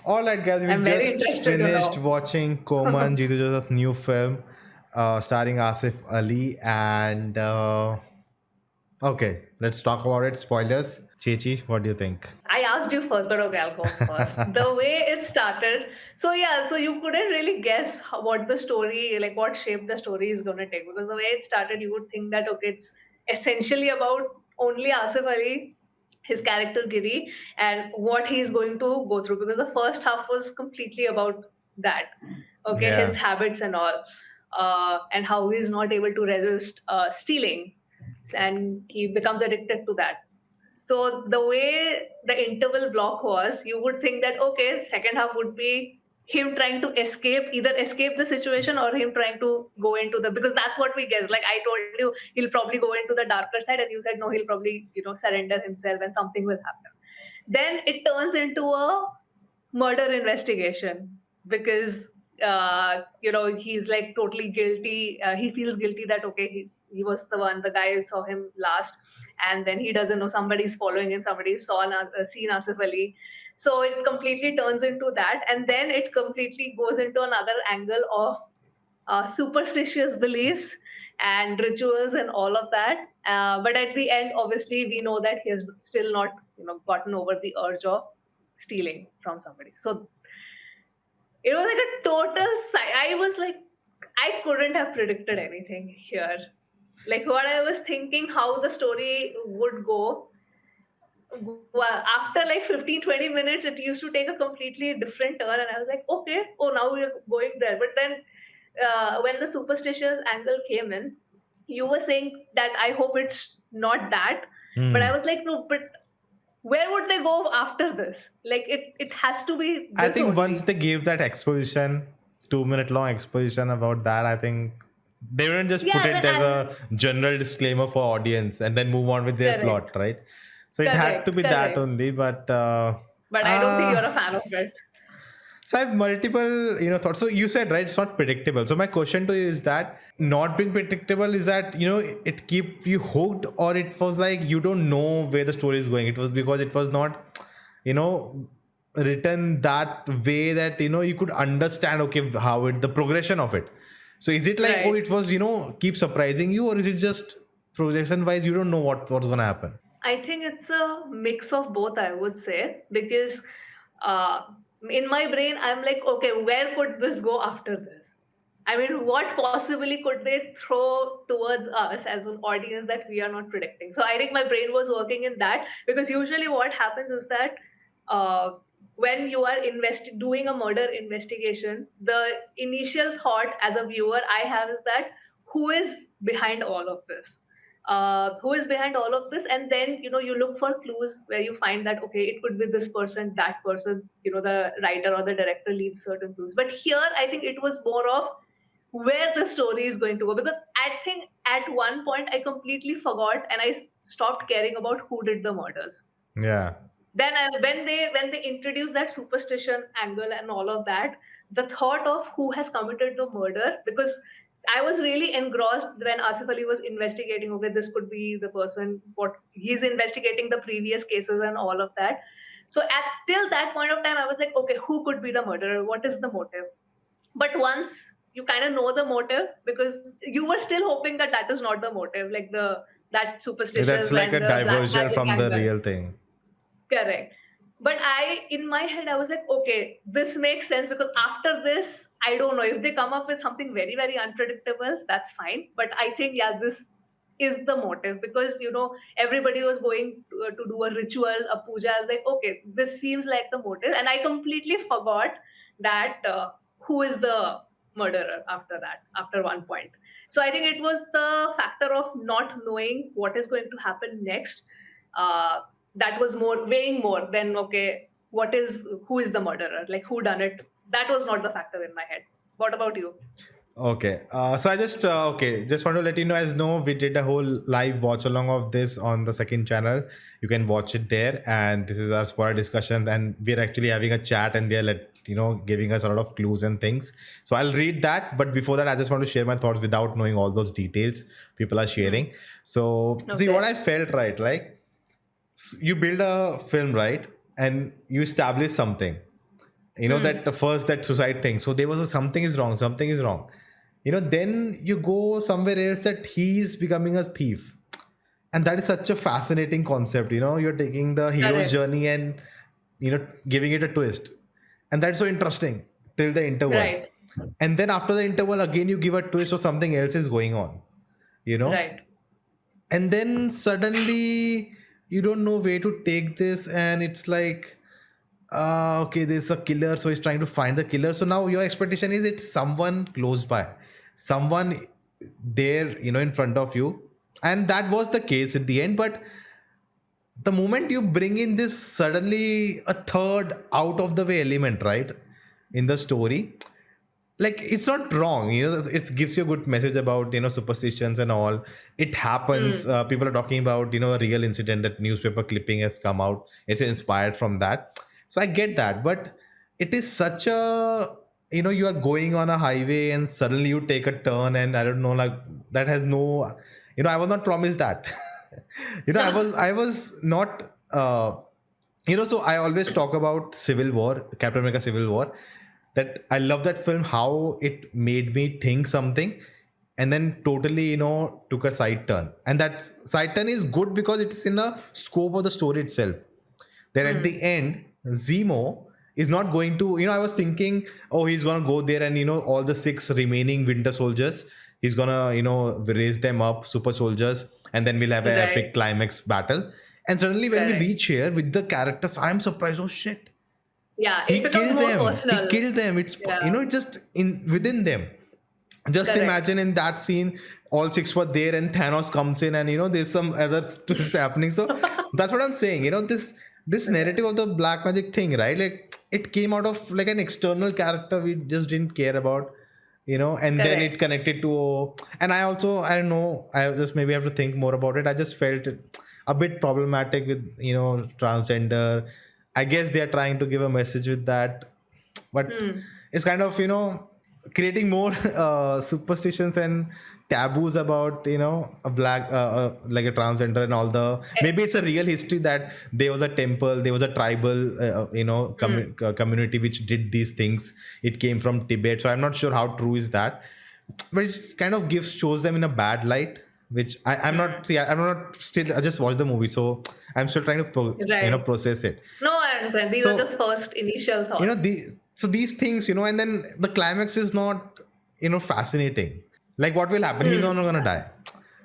All right, guys, we I'm very just interested to finished know. watching Kooman Jeethu Joseph new film, starring Asif Ali, and okay, let's talk about it. Spoilers, Chechi, what do you think? I asked you first, but okay, I'll go first. The way it started, so yeah, so you couldn't really guess what the story, like what shape the story is going to take, because the way it started, you would think that okay, it's essentially about only Asif Ali, his character Giri, and what he's going to go through, because the first half was completely about that, okay, his Yeah, habits and all, and how he's not able to resist stealing, and he becomes addicted to that. So the way the interval block was, you would think that okay, second half would be him trying to escape, either escape the situation or him trying to go into the, because that's what we guessed. Like I told you, he'll probably go into the darker side, and you said no, he'll probably surrender himself, and something will happen. Then it turns into a murder investigation because he's like totally guilty. He feels guilty that okay, he was the one, the guy who saw him last, and then he doesn't know somebody's following him, somebody seen Asif Ali. So it completely turns into that, and then it completely goes into another angle of superstitious beliefs and rituals and all of that. But at the end, obviously, we know that he has still not gotten over the urge of stealing from somebody. So it was like a total. I was like, I couldn't have predicted anything here. Like what I was thinking, how the story would go. Well, after like 15-20 minutes, it used to take a completely different turn, and I was like, okay, oh, now we're going there. But then, when the superstitious angle came in, you were saying that I hope it's not that, but I hmm. was like, no, but where would they go after this? Like it has to be I this think once only. they gave that exposition, 2 minute long exposition about that, I think they wouldn't just put Yeah, it then as a general disclaimer for audience and then move on with their correct, plot, right? So it had to correct, be that correct. only, but But I don't think uh you're a fan of it. so I have multiple, thoughts. So you said, right, it's not predictable. So my question to you is that not being predictable, is that, it keep you hooked, or it was like you don't know where the story is going. It was because it was not, you know, written that way that, you could understand, okay, how the progression of it. So is it like, oh, Right. it was, keep surprising you, or is it just progression wise, you don't know what's going to happen? I think it's a mix of both, I would say, because uh, in my brain, I'm like, okay, where could this go after this? I mean, what possibly could they throw towards us as an audience that we are not predicting? So I think my brain was working in that, because usually what happens is that uh, when you are doing a murder investigation, the initial thought as a viewer I have is that who is behind all of this? Who is behind all of this? And then you look for clues where you find that okay, it could be this person, that person. The writer or the director leaves certain clues. But here, I think it was more of where the story is going to go, because I think at one point I completely forgot and I stopped caring about who did the murders. Yeah. Then when they introduce that superstition angle and all of that, the thought of who has committed the murder, because I was really engrossed when Asif Ali was investigating. Okay, this could be the person. What he's investigating the previous cases and all of that. So at till that point of time, I was like, okay, who could be the murderer? What is the motive? But once you kind of know the motive, because you were still hoping that that is not the motive, like the that That's superstitious like a and the black diversion magic from the angle. real thing. Correct. But in my head, I was like, okay, this makes sense, because after this, I don't know if they come up with something very, very unpredictable, that's fine. But I think, yeah, this is the motive, because, everybody was going to do a ritual, a puja. I was like, okay, this seems like the motive. And I completely forgot that who is the murderer after that, after one point. So I think it was the factor of not knowing what is going to happen next. Uh, that was more weighing more than okay, who is the murderer, like who done it. That was not the factor in my head. What about you? Okay. So I just want to let you know, as no, we did a whole live watch along of this on the second channel. You can watch it there, and this is our spoiler discussion, and we're actually having a chat, and they're giving us a lot of clues and things. So I'll read that, but before that, I just want to share my thoughts without knowing all those details people are Hmm. sharing. So see what Okay. I felt, right? Like you build a film, right, and you establish something, that the first, that suicide thing. So there was something is wrong, then you go somewhere else that he's becoming a thief. And that is such a fascinating concept. You're taking the hero's Correct. journey and giving it a twist, and that's so interesting till the interval. Right. And then after the interval again you give a twist or something else is going on. Right. And then suddenly you don't know where to take this, and it's like, okay, there's a killer, so he's trying to find the killer. So now your expectation is it's someone close by, someone there, in front of you. And that was the case at the end. But the moment you bring in this suddenly a third out of the way element, right, in the story, like, it's not wrong, it gives you a good message about superstitions and all. It happens. People are talking about a real incident, that newspaper clipping has come out, it's inspired from that. So I get that, but it is such a, you are going on a highway and suddenly you take a turn, and I don't know, like, that has no, I was not promised that. I was not, so I always talk about Civil War, Captain America Civil War, that I love that film, how it made me think something and then totally, took a side turn. And that side turn is good because it's in the scope of the story itself. Then at the end, Zemo is not going to, I was thinking, oh, he's going to go there and, all the 6 remaining Winter Soldiers, he's going to, raise them up, super soldiers, and then we'll have an epic climax battle. And suddenly when we reach here with the characters, I'm surprised, oh shit. Yeah, he killed them. He killed them. It's just within them. Just imagine in that scene, all 6 were there, and Thanos comes in, and there's some other twist happening. So that's what I'm saying. This narrative of the black magic thing, right? Like, it came out of like an external character we just didn't care about, and then it connected to. And I don't know. I just maybe have to think more about it. I just felt it a bit problematic with transgender. I guess they are trying to give a message with that, but it's kind of, creating more superstitions and taboos about, a black, like a transgender and all the, maybe it's a real history that there was a temple, there was a tribal, community which did these things. It came from Tibet. So I'm not sure how true is that, but it kind of shows them in a bad light, which I'm not still, I just watched the movie, so I'm still trying to process it. No, I understand. These are just first initial thoughts. These things, and then the climax is not, fascinating. Like, what will happen? He's not gonna die.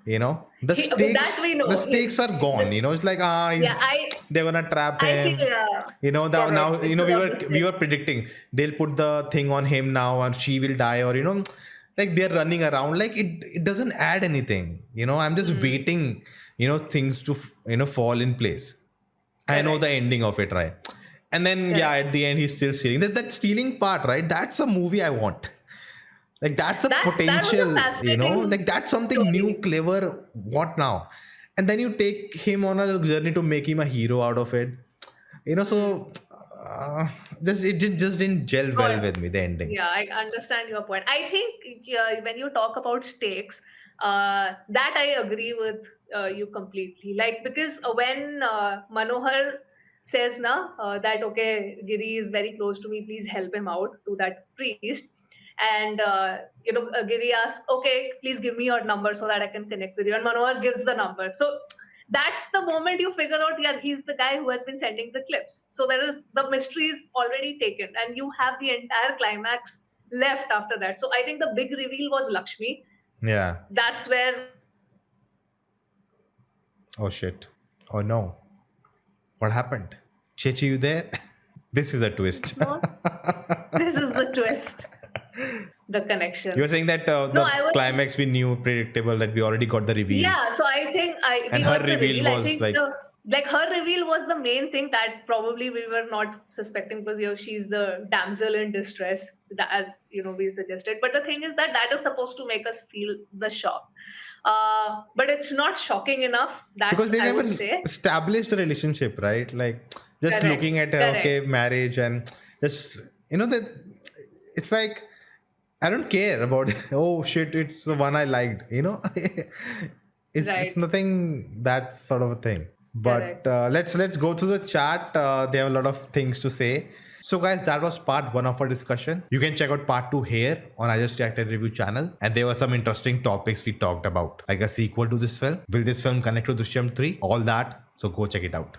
The stakes are gone. It's like, they're gonna trap him. Now we were predicting they'll put the thing on him now, and she will die, or like, they're running around. Like, it doesn't add anything. I'm just waiting, things to fall in place. I know the ending of it, right? And then at the end he's still stealing. That stealing part, right? That's a movie I want. Like, that's a potential, like, that's something new, clever. What now? And then you take him on a journey to make him a hero out of it. So it just didn't gel well with me, the ending. Yeah, I understand your point. I think when you talk about stakes, that I agree with you completely. Like, because when Manohar says that, okay, Giri is very close to me, please help him out, to that priest. And Giri asks, okay, please give me your number so that I can connect with you. And Manohar gives the number. So that's the moment you figure out, he's the guy who has been sending the clips. So the mystery is already taken, and you have the entire climax left after that. So I think the big reveal was Lakshmi. Yeah. That's where. Oh shit. Oh no. What happened? Chechi, you there? This is a twist. This is the twist. The connection. You were saying that climax we knew, predictable, that we already got the reveal. Yeah, so I think and her reveal was like her reveal was the main thing that probably we were not suspecting, because she's the damsel in distress, as we suggested. But the thing is that is supposed to make us feel the shock. But it's not shocking enough. Because they never established the relationship, right? Like, just looking at marriage, and just that it's like, I don't care about it. Oh shit, it's the one I liked. It's nothing, that sort of a thing. But let's go through the chat. They have a lot of things to say. So guys, that was part 1 of our discussion. You can check out part 2 here on I Just Reacted Review channel. And there were some interesting topics we talked about, like a sequel to this film. Will this film connect to Drishyam 3? All that. So go check it out.